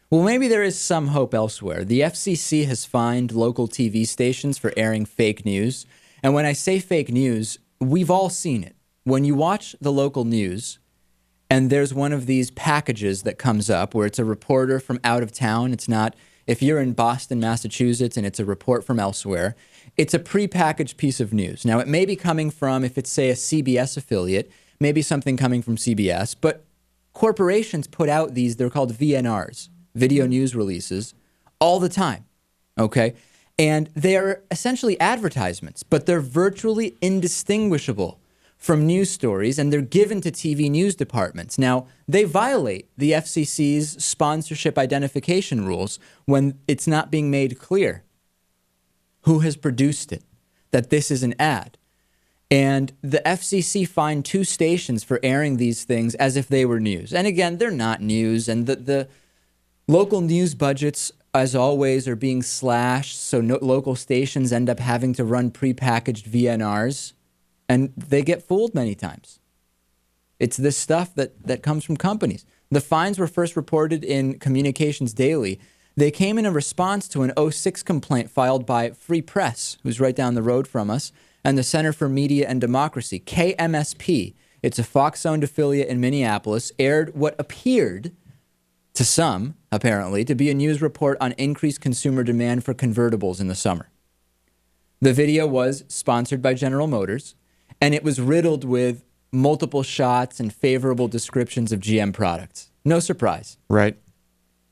Well, maybe there is some hope elsewhere. The FCC has fined local TV stations for airing fake news. And when I say fake news, we've all seen it. When you watch the local news and there's one of these packages that comes up where it's a reporter from out of town, it's not, if you're in Boston, Massachusetts, and it's a report from elsewhere, it's a prepackaged piece of news. Now, it may be coming from, if it's, say, a CBS affiliate, maybe something coming from CBS, but corporations put out these, they're called VNRs, video news releases, all the time, okay? And they're essentially advertisements, but they're virtually indistinguishable from news stories, and they're given to TV news departments. Now, they violate the FCC's sponsorship identification rules when it's not being made clear who has produced it, that this is an ad. And the FCC fined 2 stations for airing these things as if they were news. And again, they're not news, and the local news budgets, as always, are being slashed, so local stations end up having to run prepackaged VNRs. And they get fooled many times. It's this stuff that comes from companies. The fines were first reported in Communications Daily. They came in a response to an 2006 complaint filed by Free Press, who's right down the road from us, and the Center for Media and Democracy, KMSP. It's a Fox-owned affiliate in Minneapolis, aired what appeared to some, apparently, to be a news report on increased consumer demand for convertibles in the summer. The video was sponsored by General Motors, and it was riddled with multiple shots and favorable descriptions of GM products. No surprise. Right.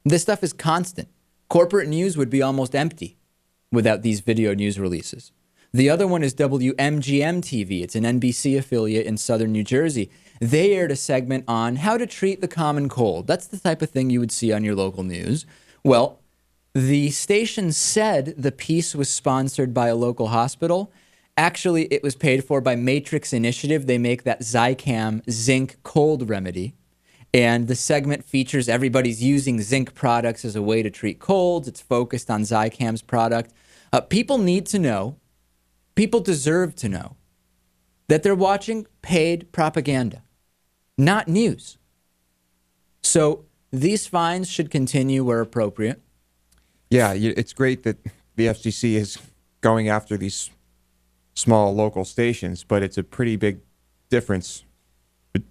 This stuff is constant. Corporate news would be almost empty without these video news releases. The other one is WMGM TV. It's an NBC affiliate in southern New Jersey. They aired a segment on how to treat the common cold. That's the type of thing you would see on your local news. Well, the station said the piece was sponsored by a local hospital. Actually, it was paid for by Matrix Initiative. They make that Zicam zinc cold remedy. And the segment features everybody's using zinc products as a way to treat colds. It's focused on Zicam's product. People need to know, people deserve to know, that they're watching paid propaganda, not news. So these fines should continue where appropriate. Yeah, it's great that the FCC is going after these small local stations, but it's a pretty big difference.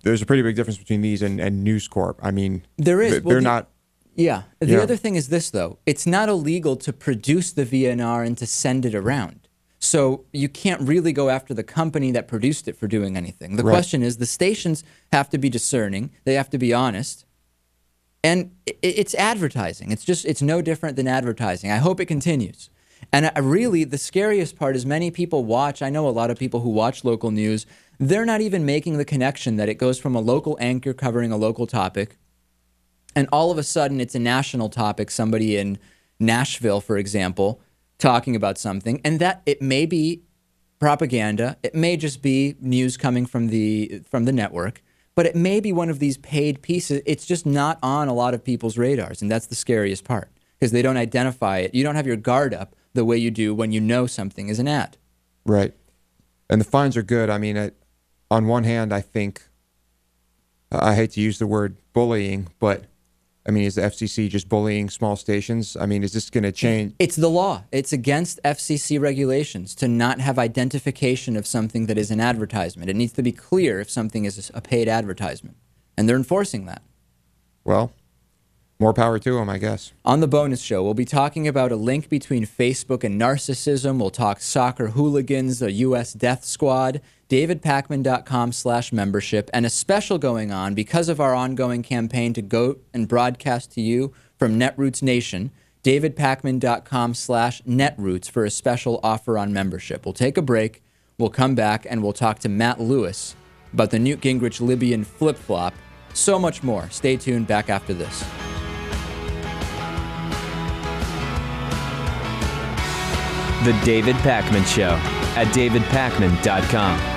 There's a pretty big difference between these and News Corp. I mean, there is. They're not. Yeah. The other thing is this, though. It's not illegal to produce the VNR and to send it around. So you can't really go after the company that produced it for doing anything. The question is, the stations have to be discerning. They have to be honest. And it's advertising. It's no different than advertising. I hope it continues. And really, the scariest part is many people watch. I know a lot of people who watch local news. They're not even making the connection that it goes from a local anchor covering a local topic, and all of a sudden it's a national topic, somebody in Nashville, for example, talking about something, and that it may be propaganda. It may just be news coming from the network, but it may be one of these paid pieces. It's just not on a lot of people's radars, and that's the scariest part, because they don't identify it. You don't have your guard up the way you do when you know something is an ad. Right. And the fines are good. I mean, on one hand, I think, I hate to use the word bullying, but I mean, is the FCC just bullying small stations? I mean, is this going to change? It's the law. It's against FCC regulations to not have identification of something that is an advertisement. It needs to be clear if something is a paid advertisement. And they're enforcing that. Well, more power to them, I guess. On the bonus show, we'll be talking about a link between Facebook and narcissism. We'll talk soccer hooligans, the U.S. death squad, davidpakman.com/membership, and a special going on because of our ongoing campaign to go and broadcast to you from Netroots Nation, davidpakman.com/netroots for a special offer on membership. We'll take a break. We'll come back and we'll talk to Matt Lewis about the Newt Gingrich Libyan flip-flop. So much more. Stay tuned. Back after this. The David Pakman Show at davidpakman.com.